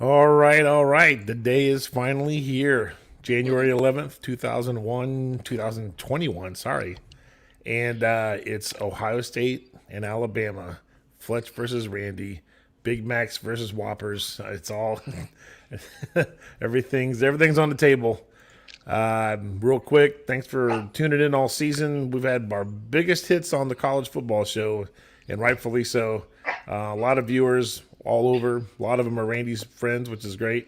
All right. The day is finally here. January 11th, 2021. Sorry. And it's Ohio State and Alabama. Fletch versus Randy. Big Macs versus Whoppers. It's all everything's on the table. Real quick, thanks for tuning in all season. We've had our biggest hits on the college football show, and rightfully so. A lot of viewers all over. A lot of them are Randy's friends, which is great.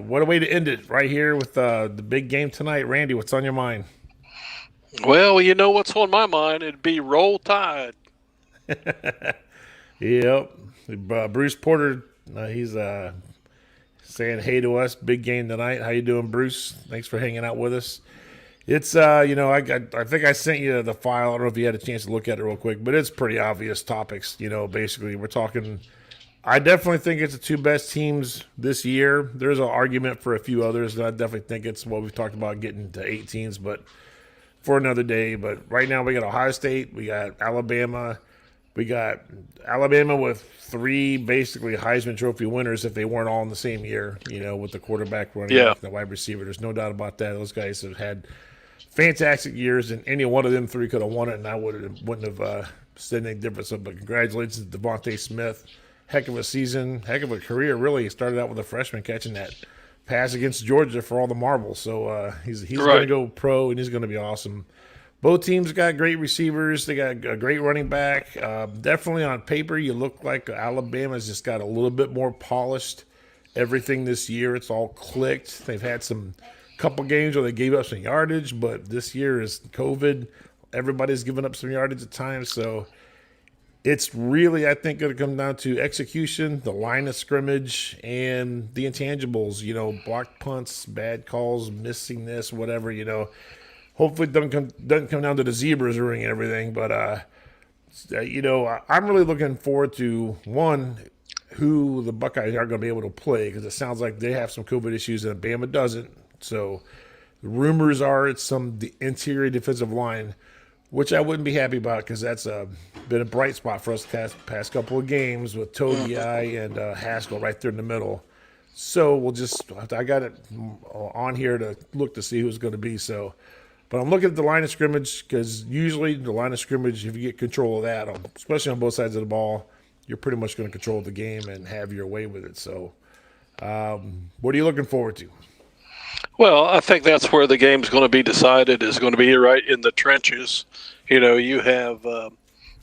What a way to end it right here with the big game tonight. Randy, what's on your mind? Well, you know what's on my mind? It'd be Roll Tide. Yep. Bruce Porter, he's saying hey to us. Big game tonight. How you doing, Bruce? Thanks for hanging out with us. It's I think I sent you the file. I don't know if you had a chance to look at it real quick, but it's pretty obvious topics. Basically we're talking. I definitely think it's the two best teams this year. There's an argument for a few others, and I definitely think it's what we've talked about getting to 18s, but for another day. But right now we got Ohio State, we got Alabama, we got Alabama with three basically Heisman Trophy winners if they weren't all in the same year. With the quarterback, running Yeah, back, and the wide receiver. There's no doubt about that. Those guys have had fantastic years, and any one of them three could have won it, and I wouldn't have said any difference. But congratulations to Devontae Smith. Heck of a season, heck of a career. Really, he started out with a freshman catching that pass against Georgia for all the marbles. So he's going to right. go pro, and he's going to be awesome. Both teams got great receivers. They got a great running back. Definitely on paper, you look like Alabama's just got a little bit more polished everything this year. It's all clicked. They've had some couple games where they gave up some yardage, but this year is COVID. Everybody's giving up some yardage at times, so it's really, I think, going to come down to execution, the line of scrimmage, and the intangibles. Blocked punts, bad calls, missing this, whatever. Hopefully, it doesn't come down to the zebras ruining everything. But I'm really looking forward to one who the Buckeyes are going to be able to play because it sounds like they have some COVID issues and Bama doesn't. So the rumors are it's the interior defensive line, which I wouldn't be happy about because that's been a bright spot for us the past couple of games with Togiai and Haskell right there in the middle. So I got it on here to look to see who's going to be. So, but I'm looking at the line of scrimmage because usually the line of scrimmage, if you get control of that, especially on both sides of the ball, you're pretty much going to control the game and have your way with it. So, what are you looking forward to? Well, I think that's where the game's going to be decided. Is going to be right in the trenches. You have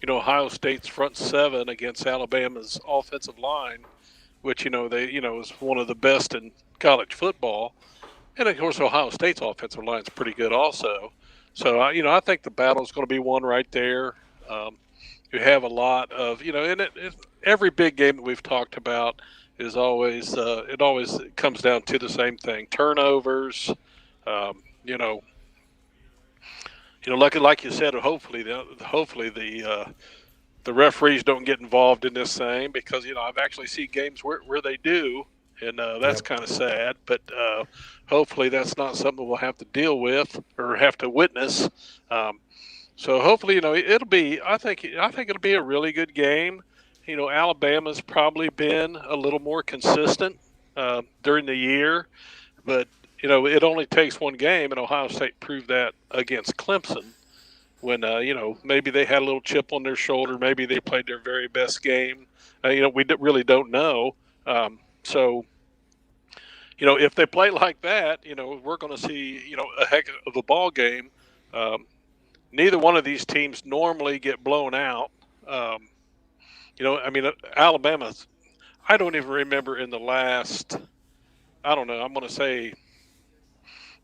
Ohio State's front seven against Alabama's offensive line, which they is one of the best in college football, and of course Ohio State's offensive line is pretty good also. So I think the battle's going to be one right there. Um, you have a lot of and every big game that we've talked about is always it always comes down to the same thing: turnovers. Um, you know, like you said, hopefully the referees don't get involved in this same because I've actually seen games where they do, and that's Yep. kind of sad. But hopefully that's not something we'll have to deal with or have to witness. Um, so hopefully, it'll be. I think it'll be a really good game. Alabama's probably been a little more consistent during the year, but it only takes one game, and Ohio State proved that against Clemson when maybe they had a little chip on their shoulder, maybe they played their very best game. Really don't know. So if they play like that, we're going to see a heck of a ball game. Um, Neither one of these teams normally get blown out. Um, I mean, Alabama's. I don't even remember in the last. I don't know. I'm going to say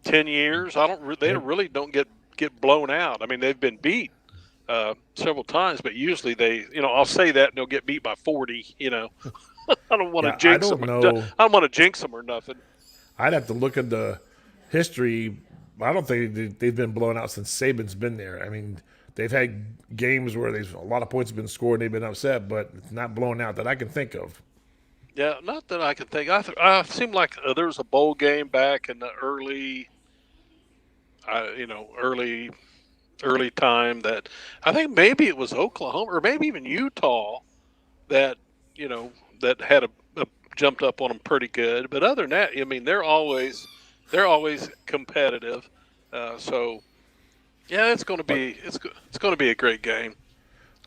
10 years. I don't. They Yep. really don't get blown out. I mean, they've been beat several times, but usually they. I'll say that and they'll get beat by 40. I don't want to Yeah, I jinx them. don't I know. don't want to jinx them or nothing. I'd have to look at the history. I don't think they've been blown out since Saban's been there. I mean, they've had games where there's a lot of points have been scored and they've been upset, but it's not blown out that I can think of. Yeah, not that I can think. I seem like there was a bowl game back in the early early time that I think maybe it was Oklahoma or maybe even Utah that you know that had a jumped up on them pretty good. But other than that, I mean, they're always competitive. So yeah, But it's going to be a great game.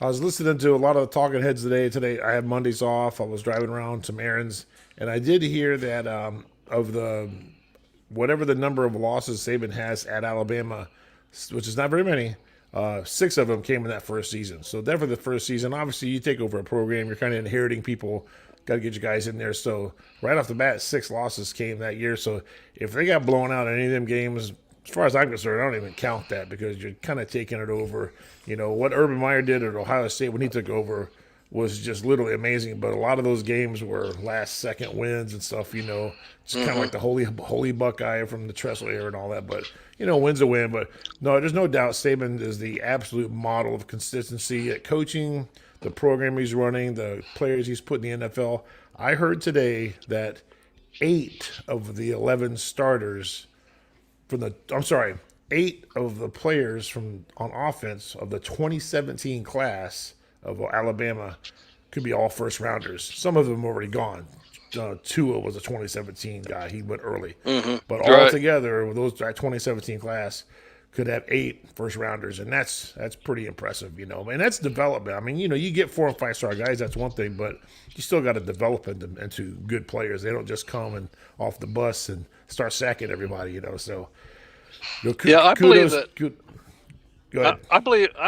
I was listening to a lot of the talking heads today. Today I had Mondays off. I was driving around some errands, and I did hear that of the whatever the number of losses Saban has at Alabama, which is not very many. Six of them came in that first season. So definitely the first season. Obviously, you take over a program, you're kind of inheriting people. Got to get your guys in there. So right off the bat, six losses came that year. So if they got blown out in any of them games, as far as I'm concerned, I don't even count that because you're kind of taking it over. You know what Urban Meyer did at Ohio State when he took over was just literally amazing. But a lot of those games were last second wins and stuff. It's kind of like the holy Buckeye from the Tressel era and all that. But win's a win. But no, there's no doubt Saban is the absolute model of consistency at coaching, the program he's running, the players he's put in the NFL. I heard today that 8 of the players from on offense of the 2017 class of Alabama could be all first rounders. Some of them already gone. Tua was a 2017 guy. He went early. But Right. altogether, with that 2017 class could have 8 first rounders, and that's pretty impressive, And that's development. I mean, you get 4 and 5 star guys, that's one thing, but you still got to develop them into good players. They don't just come and off the bus and start sacking everybody, So, Yeah, I believe kudos. that. Go ahead. I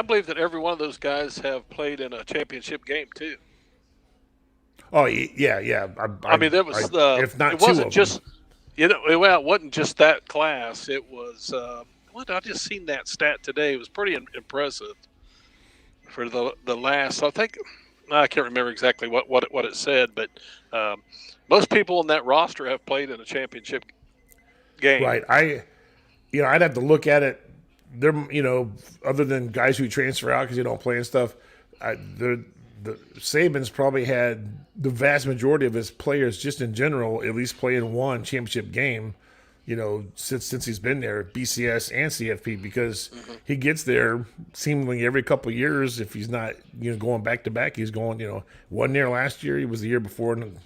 believe that every one of those guys have played in a championship game too. Oh yeah, yeah. I mean, that was if not it two wasn't of them. just it wasn't just that class. It was what I just seen that stat today. It was pretty impressive for the last. I think I can't remember exactly what it said, but um, most people in that roster have played in a championship game. Right. I'd have to look at it. They're, other than guys who transfer out because they don't play and stuff, the Saban's probably had the vast majority of his players just in general at least play in one championship game. Since he's been there, BCS and CFP, because he gets there seemingly every couple of years. If he's not, going back to back, he's going, wasn't there last year. He was the year before, and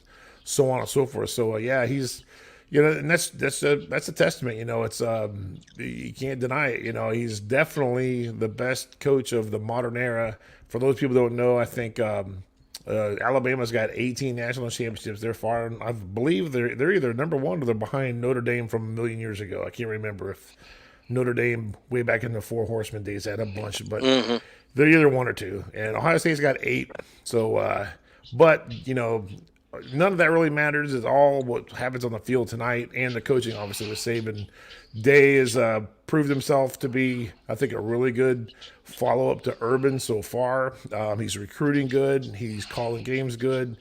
so on and so forth. So yeah, he's, and that's a testament. It's you can't deny it. He's definitely the best coach of the modern era. For those people who don't know, I think Alabama's got 18 national championships. They're far, I believe they're either number one or they're behind Notre Dame from a million years ago. I can't remember if Notre Dame way back in the Four Horsemen days had a bunch, but they're either one or two. And Ohio State's got 8. So, but none of that really matters. It's all what happens on the field tonight and the coaching, obviously, with Saban. Day has proved himself to be, I think, a really good follow-up to Urban so far. He's recruiting good. He's calling games good.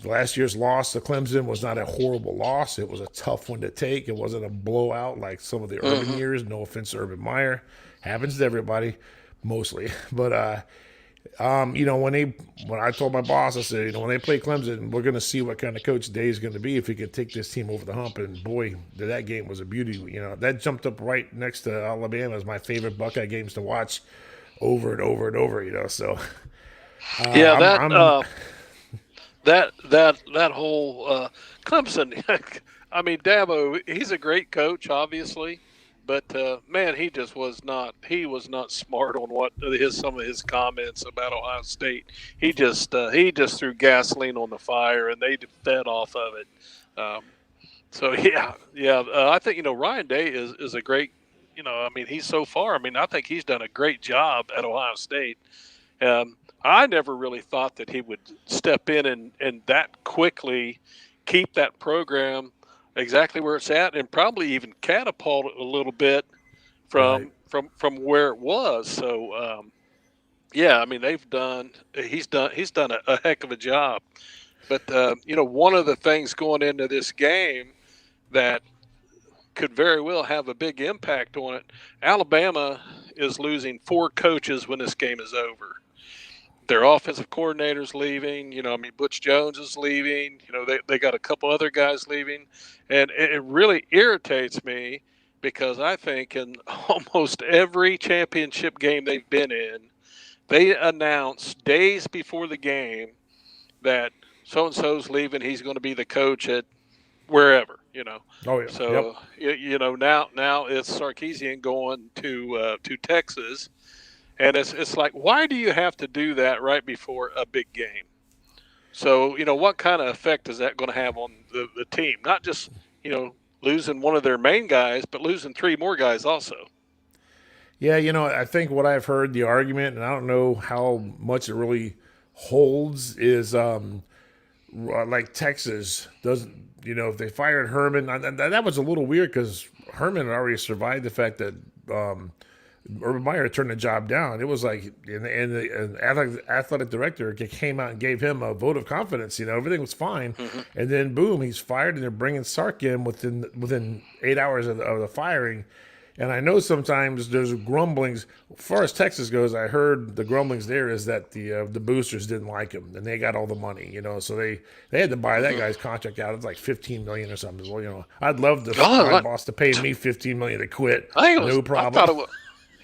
Last year's loss to Clemson was not a horrible loss. It was a tough one to take. It wasn't a blowout like some of the Urban years. No offense to Urban Meyer. Happens to everybody, mostly. But when I told my boss, I said, when they play Clemson, we're going to see what kind of coach Day is going to be if he could take this team over the hump. And boy, that game was a beauty. That jumped up right next to Alabama as my favorite Buckeye games to watch over and over and over. So Yeah, I'm that whole Clemson. I mean, Dabo, he's a great coach, obviously, but man, he just was not. He was not smart on some of his comments about Ohio State. He just threw gasoline on the fire, and they fed off of it. So yeah. I think Ryan Day is a great. I mean, he's so far. I mean, I think he's done a great job at Ohio State. I never really thought that he would step in and that quickly keep that program exactly where it's at, and probably even catapult it a little bit right. from where it was. So yeah, I mean he's done a heck of a job. But one of the things going into this game that could very well have a big impact on it. Alabama is losing 4 coaches when this game is over. Their offensive coordinator's leaving. Butch Jones is leaving. They got a couple other guys leaving, and it really irritates me because I think in almost every championship game they've been in, they announce days before the game that so and so's leaving. He's going to be the coach at wherever, you know. Oh yeah. Yep. So you know, now it's Sarkisian going to Texas, and it's like, why do you have to do that right before a big game? So you know, what kind of effect is that going to have on the team? Not just, you know, losing one of their main guys, but losing three more guys also. Yeah, I think what I've heard the argument, and I don't know how much it really holds, is like Texas doesn't. If they fired Herman, and that was a little weird because Herman had already survived the fact that Urban Meyer turned the job down. It was like, and the athletic director came out and gave him a vote of confidence. Everything was fine, and then boom, he's fired, and they're bringing Sark in within 8 hours of the firing. And I know sometimes there's grumblings. As far as Texas goes, I heard the grumblings there is that the boosters didn't like him, and they got all the money, so they had to buy that guy's contract out. It's like $15 million or something. Well, I'd love my boss to pay me $15 million to quit. No problem.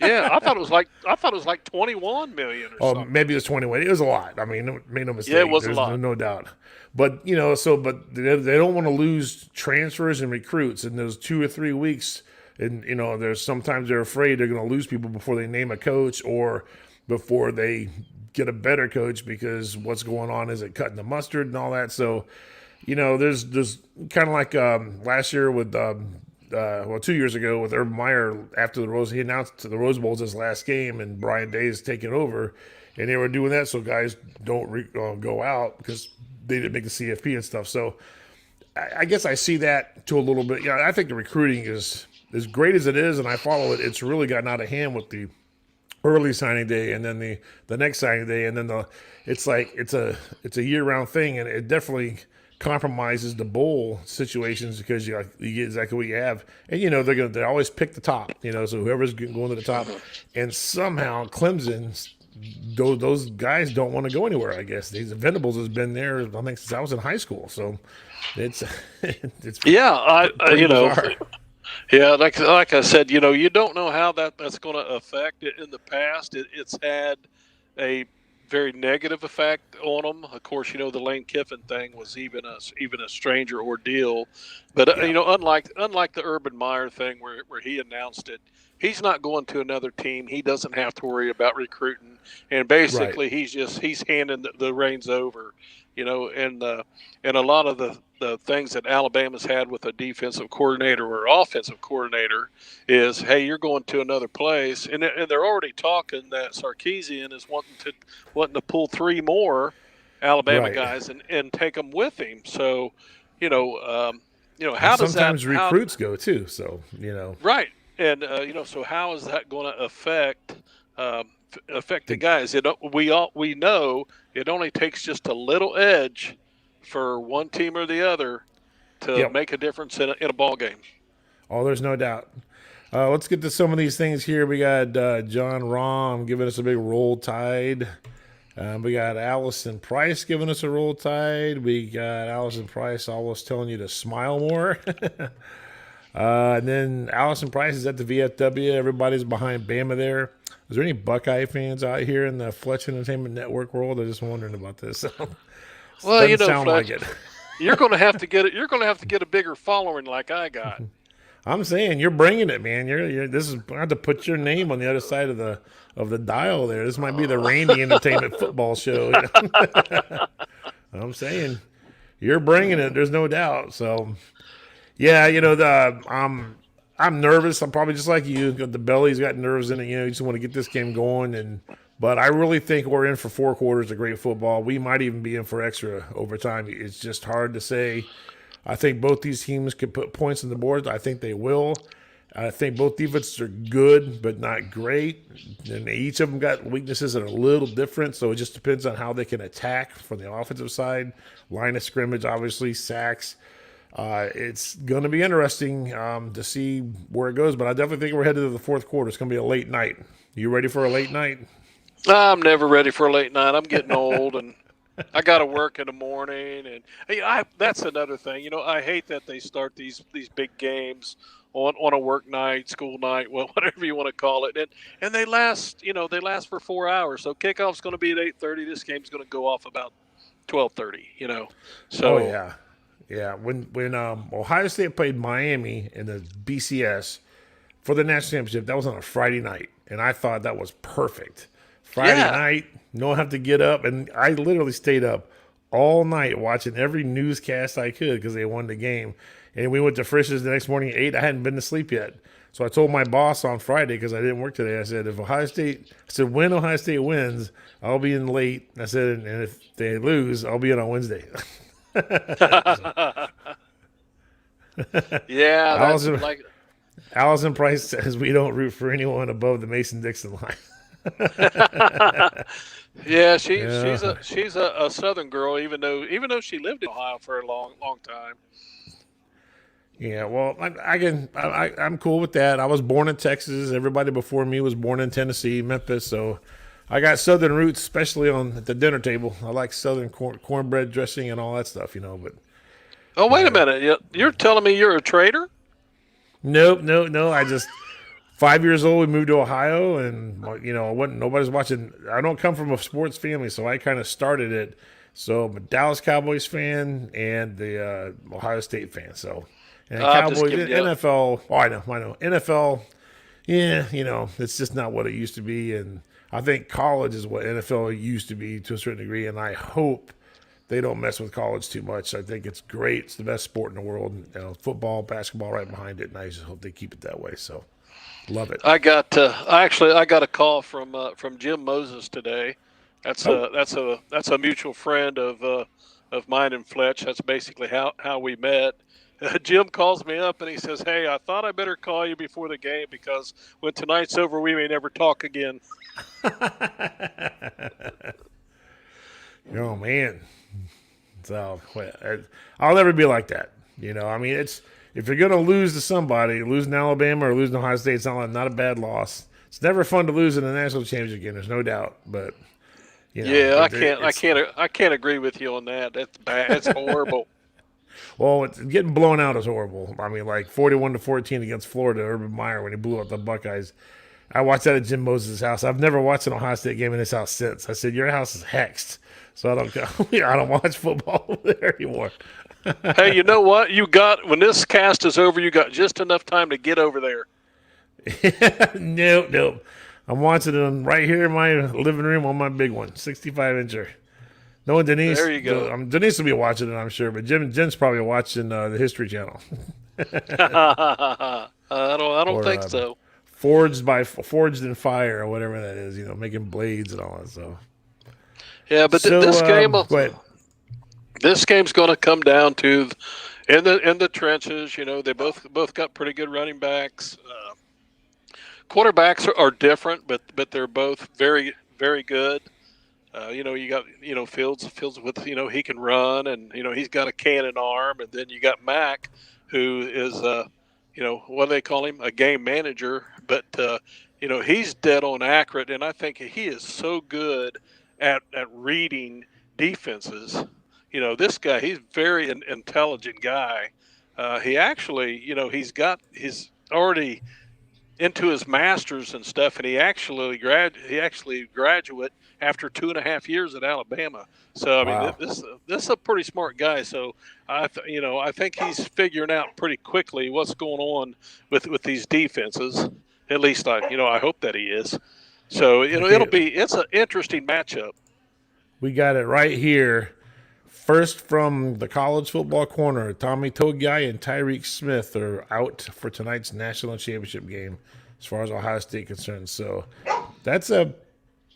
I thought it was like 21 million or something. Maybe it was 21. It was a lot. I mean, make no mistake. Yeah, it was There's a lot. No doubt. But but they don't want to lose transfers and recruits in those 2 or 3 weeks. And there's sometimes they're afraid they're going to lose people before they name a coach or before they get a better coach because what's going on is it cutting the mustard and all that. So, there's kind of like last year with 2 years ago with Urban Meyer after he announced the Rose Bowl's his last game and Brian Day's taking over, and they were doing that so guys don't go out because they didn't make the CFP and stuff. So, I guess I see that to a little bit. I think the recruiting is as great as it is, and I follow it. It's really gotten out of hand with the early signing day, and then the next signing day, and then it's a year-round thing, and it definitely compromises the bowl situations because you get exactly what you have, and they always pick the top, so whoever's going to the top, and somehow Clemson. Those guys don't want to go anywhere. I guess Venables has been there. I think since I was in high school. So it's bizarre. Yeah, like I said, you don't know how that's going to affect it. In the past, it's had a very negative effect on them. Of course, the Lane Kiffin thing was even a stranger ordeal. But unlike the Urban Meyer thing where he announced it, he's not going to another team. He doesn't have to worry about recruiting, and basically he's handing the reins over. And a lot of the things that Alabama's had with a defensive coordinator or offensive coordinator is, hey, you're going to another place, and they're already talking that Sarkisian is wanting to pull three more Alabama guys and take them with him. So, how does sometimes recruits go too? So right, and so how is that going to affect the guys? We know it only takes just a little edge for one team or the other to make a difference in a ball game. Oh, there's no doubt. Let's get to some of these things here. We got John Rahm giving us a big roll tide. We got Allison Price giving us a roll tide. We got Allison Price always telling you to smile more. And then Allison Price is at the VFW. Everybody's behind Bama there. Is there any Buckeye fans out here in the Fletch Entertainment Network world? I'm just wondering about this. Well, sound Fletch, like it. You're going to have to get it. You're going to have to get a bigger following like I got. I'm saying you're bringing it, man. This is I have to put your name on the other side of the dial there. This might be the Randy Entertainment football show. I'm saying you're bringing it. There's no doubt. So, yeah, I'm nervous. I'm probably just like you. The belly's got nerves in it. You just want to get this game going, but I really think we're in for 4 quarters of great football. We might even be in for extra overtime. It's just hard to say. I think both these teams can put points on the board. I think they will. I think both defenses are good, but not great. And each of them got weaknesses that are a little different, so it just depends on how they can attack from the offensive side. Line of scrimmage, obviously, sacks. It's going to be interesting to see where it goes, but I definitely think we're headed to the 4th quarter. It's going to be a late night. You ready for a late night? I'm never ready for a late night. I'm getting old, and I got to work in the morning. And that's another thing. I hate that they start these big games on a work night, school night, whatever you want to call it, and they last for 4 hours. So kickoff's going to be at 8:30. This game's going to go off about 12:30. So Oh yeah, yeah. When Ohio State played Miami in the BCS for the national championship, that was on a Friday night, and I thought that was perfect. Friday yeah, night, no one have to get up, and I literally stayed up all night watching every newscast I could because they won the game. And we went to Frisch's the next morning at 8. I hadn't been to sleep yet. So I told my boss on Friday because I didn't work today. I said, when Ohio State wins, I'll be in late. I said, and if they lose, I'll be in on Wednesday. yeah. That's Allison, like Allison Price says we don't root for anyone above the Mason-Dixon line. yeah. Yeah. She's a Southern girl, even though she lived in Ohio for a long time. Yeah, well, I'm cool with that. I was born in Texas. Everybody before me was born in Tennessee, Memphis. So I got Southern roots, especially on at the dinner table. I like Southern cornbread dressing and all that stuff, But Oh, wait a yeah, minute. You're telling me you're a traitor? nope, no. I just 5 years old. We moved to Ohio, and I wasn't. Nobody's watching. I don't come from a sports family, so I kind of started it. So I'm a Dallas Cowboys fan and the Ohio State fan. So. And I'm just Cowboys, giving you. NFL. Oh, I know. NFL. Yeah, it's just not what it used to be. And I think college is what NFL used to be to a certain degree. And I hope they don't mess with college too much. I think it's great. It's the best sport in the world. Football, basketball, right behind it. And I just hope they keep it that way. So, love it. I got I got a call from Jim Moses today. That's Oh, a mutual friend of mine and Fletch. That's basically how we met. Jim calls me up and he says, "Hey, I thought I better call you before the game because when tonight's over, we may never talk again." oh man. So I'll never be like that. I mean, it's if you're gonna lose to somebody, losing to Alabama or losing to Ohio State, it's not a bad loss. It's never fun to lose in the national championship game. There's no doubt, but Yeah, I can't agree with you on that. That's bad. It's horrible. well, getting blown out is horrible. I mean, like 41-14 against Florida, Urban Meyer when he blew out the Buckeyes. I watched that at Jim Moses' house. I've never watched an Ohio State game in his house since. I said, "Your house is hexed," so I don't go. I don't watch football over there anymore. Hey, you know what? When this cast is over, you got just enough time to get over there. Nope. I'm watching it right here in my living room on my big one, 65-incher. No, Denise. There you go. Denise will be watching it, I'm sure, but Jen's probably watching the History Channel. I don't or think so. Forged in Fire or whatever that is. Making blades and all that. Yeah, but So go ahead. this game's going to come down to in the trenches. They both got pretty good running backs. Quarterbacks are different, but they're both very very good. You got Fields with he can run and he's got a cannon arm, and then you got Mack, who is what do they call him, a game manager, but he's dead on accurate, and I think he is so good at reading defenses. This guy, he's very intelligent guy. He actually he's got his already into his masters and stuff, and he actually graduate after 2.5 years at Alabama. So I mean, Wow. this is a pretty smart guy. So I think he's figuring out pretty quickly what's going on with these defenses. At least I hope that he is. So Okay, it's an interesting matchup. we got it right here. First from the college football corner, Tommy Togiai and Tyreek Smith are out for tonight's national championship game, as far as Ohio State concerned. So that's a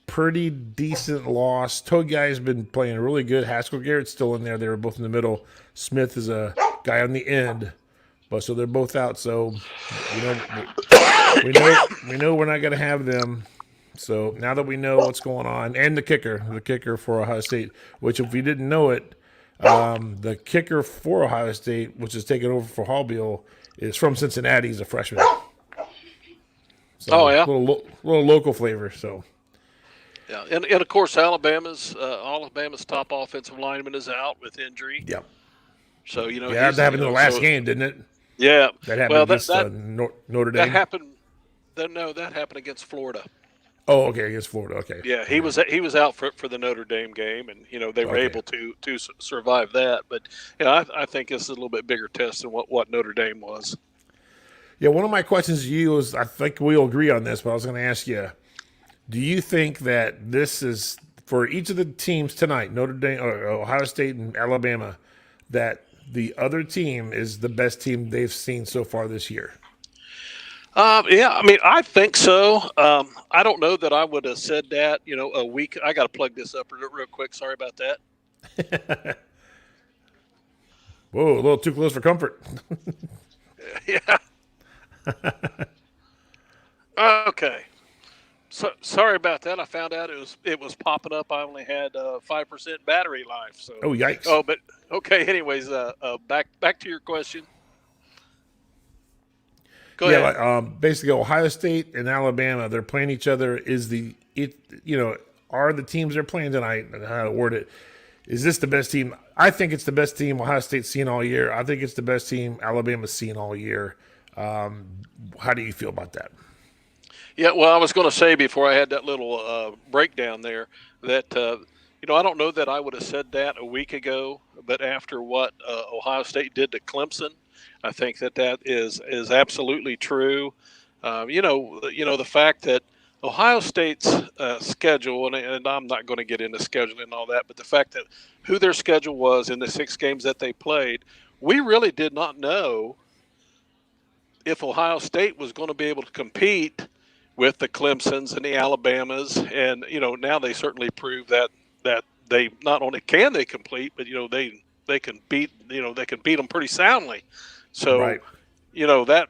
pretty decent loss. Togiai's been playing really good. Haskell Garrett's still in there. They were both in the middle. Smith is a guy on the end, but so they're both out. So we know we're not going to have them. So now that we know what's going on, and the kicker for Ohio State, which if we didn't know it, the kicker for Ohio State, which is taking over for Hallbill, is from Cincinnati. He's a freshman. So Oh yeah, little local flavor. So yeah, and of course Alabama's top offensive lineman is out with injury. yeah, So yeah. That happened in the last game, didn't it? Yeah. That happened Well, against Notre that Dame. happened. No, that happened against Florida. Oh, okay, against Florida. Okay. Yeah, Okay. he was out for the Notre Dame game, and they were Okay. able to survive that. But I think this is a little bit bigger test than what Notre Dame was. Yeah, one of my questions to you is I think we'll agree on this, but I was going to ask you, do you think that this is for each of the teams tonight, Notre Dame, or Ohio State, and Alabama, that the other team is the best team they've seen so far this year? Yeah, I mean, I think so. I don't know that I would have said that, a week. I got to plug this up real quick. Sorry about that. Whoa, a little too close for comfort. Yeah. Okay. So sorry about that. I found out it was popping up. I only had 5% battery life. So, Oh, yikes. oh, but okay. Anyways, back to your question. Go Yeah, ahead. like basically Ohio State and Alabama, they're playing each other. Is the it you know are the teams they're playing tonight? How to word it? Is this the best team? I think it's the best team Ohio State's seen all year. I think it's the best team Alabama's seen all year. How do you feel about that? Yeah, well, I was going to say before I had that little breakdown there that I don't know that I would have said that a week ago, but after what Ohio State did to Clemson, I think that is absolutely true. The fact that Ohio State's schedule, and I'm not going to get into scheduling and all that, but the fact that who their schedule was in the 6 games that they played, we really did not know if Ohio State was going to be able to compete with the Clemsons and the Alabamas, and now they certainly prove that they not only can they complete, but they can beat them pretty soundly. So Right. that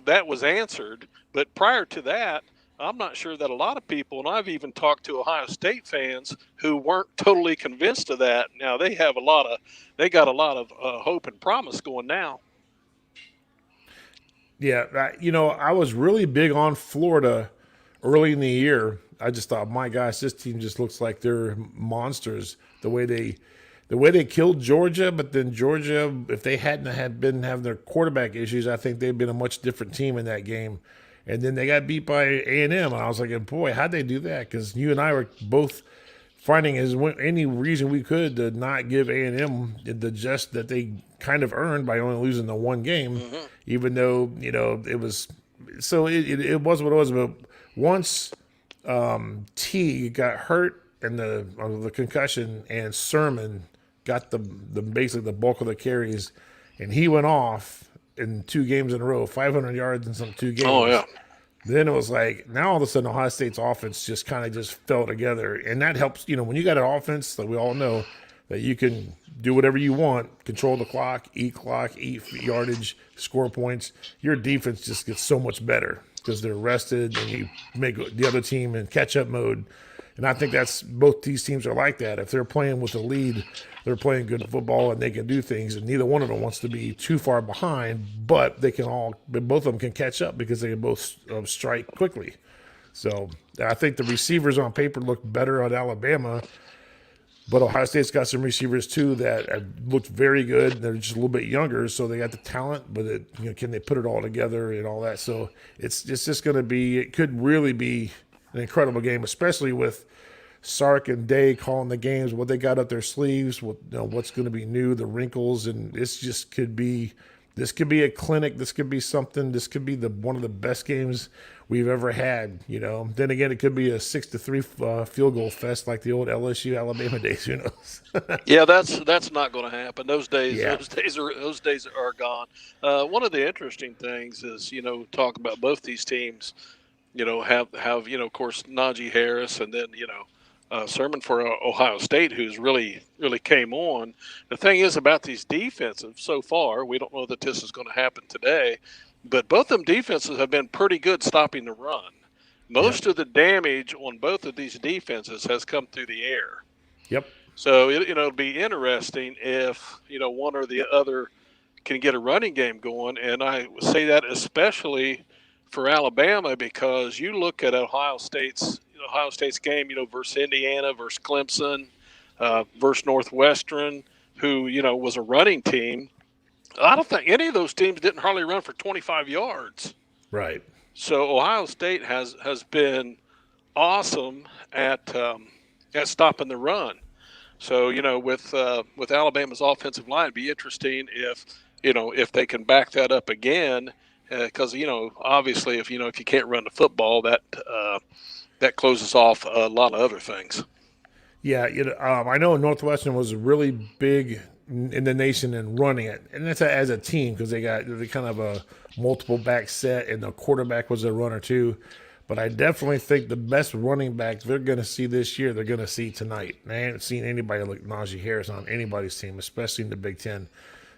that was answered. But prior to that, I'm not sure that a lot of people, and I've even talked to Ohio State fans who weren't totally convinced of that. Now they got a lot of hope and promise going now. Yeah, I was really big on Florida early in the year. I just thought, my gosh, this team just looks like they're monsters. The way they killed Georgia, but then Georgia, if they hadn't had been having their quarterback issues, I think they'd been a much different team in that game. And then they got beat by A&M, and I was like, boy, how'd they do that? Because you and I were both finding any reason we could to not give A&M the just that they kind of earned by only losing the one game, Hmm. even though it was so it was what it was. But once T got hurt and the concussion, and Sermon got the basically the bulk of the carries, and he went off in 2 games in a row, 500 yards in some two Oh yeah. games. Then it was like now all of a sudden Ohio State's offense just kind of just fell together, and that helps. When you got an offense that we all know that you can do whatever you want, control the clock, eat yardage, score points. Your defense just gets so much better because they're rested, and you make the other team in catch up mode. And I think that's both these teams are like that. If they're playing with a lead, they're playing good football and they can do things. And neither one of them wants to be too far behind, but both of them can catch up because they can both strike quickly. So I think the receivers on paper look better at Alabama, but Ohio State's got some receivers too that have looked very good. They're just a little bit younger, so they got the talent, but can they put it all together and all that? So it's just going to be. It could really be an incredible game, especially with Sark and Day calling the games, what they got up their sleeves, what's going to be new, the wrinkles, and this just could be. This could be a clinic. This could be something. This could be one of the best games we've ever had. Then again, it could be a 6-3 field goal fest like the old LSU Alabama days. Who knows? Yeah, that's not going to happen. Those days, Yeah. those days are gone. One of the interesting things is, talk about both these teams. Have of course Najee Harris, and then Sermon for Ohio State, who's really came on. The thing is about these defenses so far, we don't know that this is going to happen today, but both of them defenses have been pretty good stopping the run. Yep. Most of the damage on both of these defenses has come through the air. Yep. So it'll be interesting if one or the other can get a running game going, and I would say that especially for Alabama because you look at Ohio State's game, versus Indiana, versus Clemson, versus Northwestern, who was a running team. I don't think any of those teams didn't hardly run for 25 yards. Right. So Ohio State has been awesome at stopping the run. So with Alabama's offensive line, it'd be interesting if if they can back that up again, because obviously if you can't run the football, that closes off a lot of other things. Yeah, I know Northwestern was really big in the nation in running it, and that's as a team because they kind of a multiple back set, and the quarterback was a runner too. But I definitely think the best running back they're going to see this year, they're going to see tonight. And I haven't seen anybody like Najee Harris on anybody's team, especially in the Big Ten.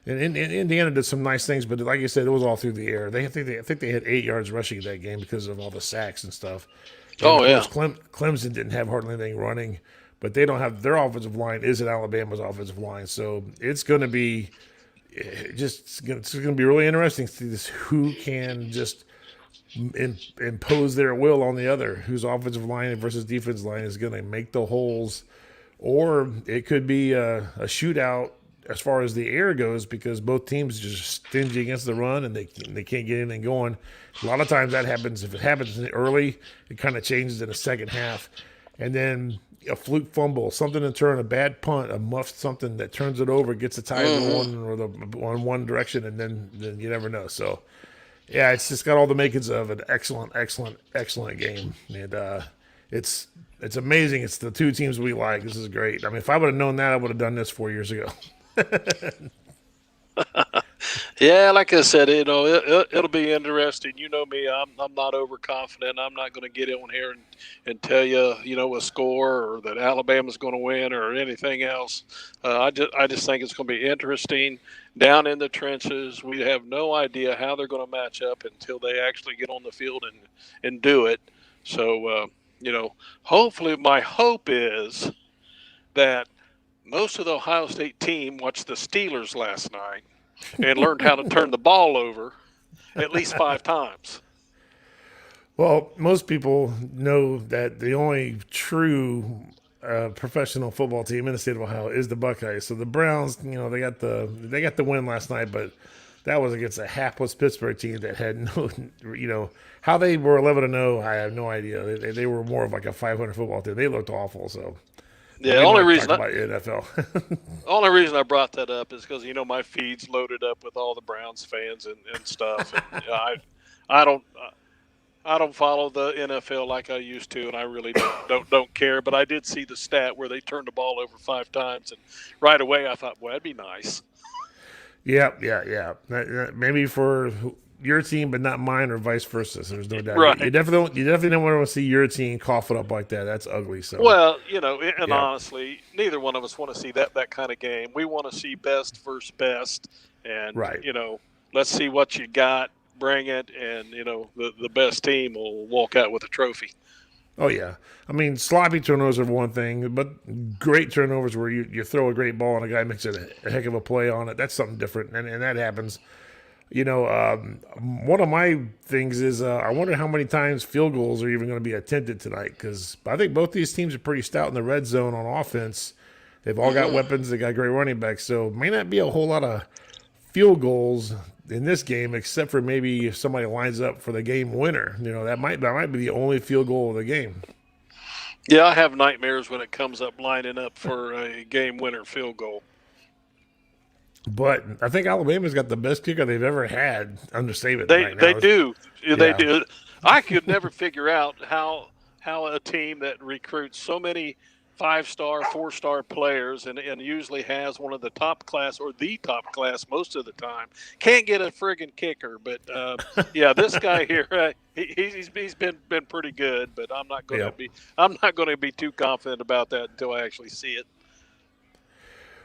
And Indiana did some nice things, but like you said, it was all through the air. I think they had 8 yards rushing that game because of all the sacks and stuff. And Oh of yeah, course, Clemson didn't have hardly anything running, but they don't have their offensive line isn't Alabama's offensive line, so it's going to be it's going to be really interesting to see this who can just impose their will on the other, whose offensive line versus defensive line is going to make the holes, or it could be a shootout as far as the air goes because both teams are just stingy against the run and they can't get anything going. A lot of times that happens. If it happens early, it kind of changes in the second half, and then a fluke fumble, something to turn, a bad punt, a muffed something that turns it over, gets the tide going or the one direction, and then you never know. So yeah, it's just got all the makings of an excellent, excellent, excellent game, and it's amazing. It's the two teams we like. This is great. I mean, if I would have known that, I would have done this 4 years ago. yeah. Like I said, it'll be interesting. You know me, I'm not overconfident. I'm not going to get on here and tell you a score or that Alabama's going to win or anything else. I just think it's going to be interesting down in the trenches. We have no idea how they're going to match up until they actually get on the field and do it. So hopefully, my hope is that most of the Ohio State team watched the Steelers last night and learned how to turn the ball over at least 5 times. Well, most people know that the only true professional football team in the state of Ohio is the Buckeyes. So the Browns, they got the win last night, but that was against a hapless Pittsburgh team that had no, how they were 11-0. I have no idea. They were more of like a 500 football team. They looked awful. So Yeah, we only might talk reason about NFL. only reason I brought that up is because my feed's loaded up with all the Browns fans and stuff, and I don't I don't follow the NFL like I used to, and I really don't care. But I did see the stat where they turned the ball over 5 times, and right away I thought, well, that'd be nice. Yeah. Maybe for your team, but not mine, or vice versa. So there's no doubt. Right. You definitely don't want to see your team cough it up like that. That's ugly. So Well, and yeah, honestly, neither one of us want to see that kind of game. We want to see best versus best, and right. let's see what you got, bring it, and the best team will walk out with a trophy. Oh yeah. I mean, sloppy turnovers are one thing, but great turnovers where you throw a great ball and a guy makes a heck of a play on it. That's something different, and that happens. One of my things is I wonder how many times field goals are even going to be attempted tonight because I think both these teams are pretty stout in the red zone on offense. They've all got weapons. They got great running backs, so it may not be a whole lot of field goals in this game, except for maybe if somebody lines up for the game winner. That might be the only field goal of the game. Yeah, I have nightmares when it comes up lining up for a game winner field goal. But I think Alabama's got the best kicker they've ever had under Saban They right they now. do. They Yeah, do. I could never figure out how a team that recruits so many 5-star, 4-star players and usually has one of the top class or the top class most of the time can't get a friggin' kicker. But yeah, this guy here, he's been pretty good. But yeah. I'm not going to be too confident about that until I actually see it.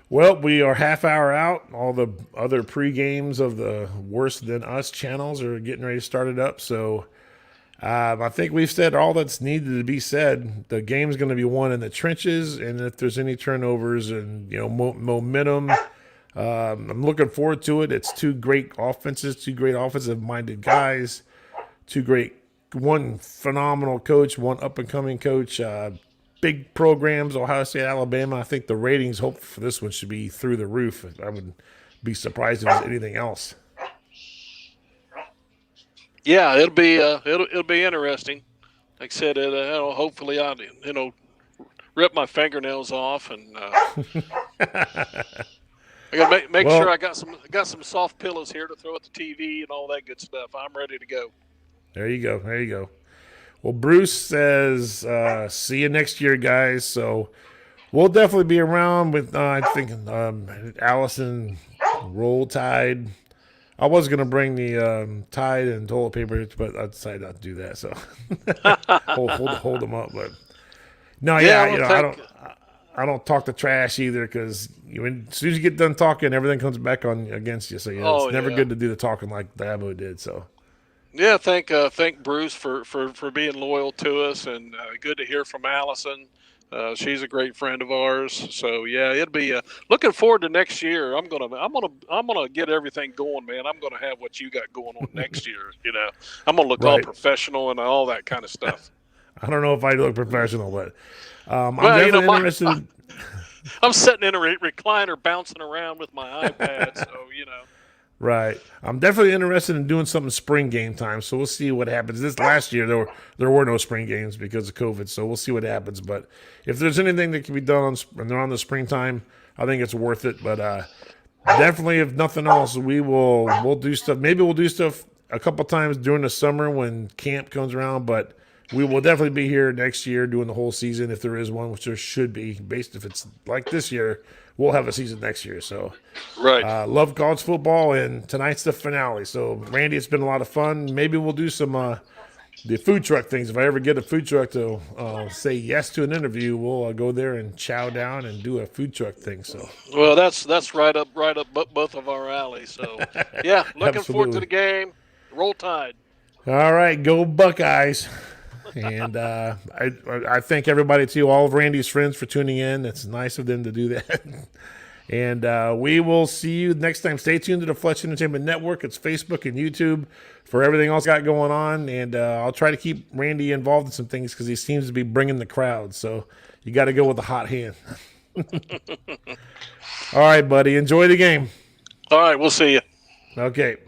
Well, we are half hour out. All the other pre games of the Worse Than Us channels are getting ready to start it up. So I think we've said all that's needed to be said. The game's going to be won in the trenches, and if there's any turnovers and momentum, I'm looking forward to it. It's two great offenses, two great offensive-minded guys, one phenomenal coach, one up-and-coming coach. Big programs, Ohio State, Alabama. I think the ratings, hope for this one, should be through the roof. I would be surprised if it was anything else. Yeah, it'll be interesting. like I said, hopefully I rip my fingernails off, and I got to make sure Well, I got some soft pillows here to throw at the TV and all that good stuff. I'm ready to go. there you go. There you go. Well, Bruce says, see you next year, guys. So we'll definitely be around with, I think, Allison, Roll Tide. I was going to bring the Tide and toilet paper, but I decided not to do that. So hold them up. But no, Yeah, yeah, I don't think. I don't talk the trash either because as soon as you get done talking, everything comes back on against you. So yeah, it's Oh never yeah, good to do the talking like Dabo did. So yeah. Thank Bruce for being loyal to us, and good to hear from Allison. She's a great friend of ours. So yeah, it'll be looking forward to next year. I'm gonna get everything going, man. I'm gonna have what you got going on next year. I'm gonna look all right. professional and all that kind of stuff. I don't know if I look professional, but I'm Well, definitely interested. I'm sitting in a recliner bouncing around with my iPad, so. Right, I'm definitely interested in doing something spring game time. So we'll see what happens. This last year there were no spring games because of COVID, so we'll see what happens. But if there's anything that can be done around the springtime, I think it's worth it. But definitely, if nothing else, we'll do stuff. Maybe we'll do stuff a couple times during the summer when camp comes around, but we will definitely be here next year doing the whole season if there is one, which there should be. Based if it's like this year, we'll have a season next year. So, Right. love college football, and tonight's the finale. So, Randy, it's been a lot of fun. Maybe we'll do some the food truck things. If I ever get a food truck to say yes to an interview, we'll go there and chow down and do a food truck thing. So, Well, that's right up both of our alleys. So, yeah, looking forward to absolutely. the game. Roll Tide. All right, go Buckeyes. And I thank everybody too, all of Randy's friends for tuning in. It's nice of them to do that. And we will see you next time. Stay tuned to the Fletch Entertainment Network. It's Facebook and YouTube for everything else got going on. And I'll try to keep Randy involved in some things because he seems to be bringing the crowd. So you got to go with a hot hand. All right, buddy. Enjoy the game. All right, we'll see you. Okay.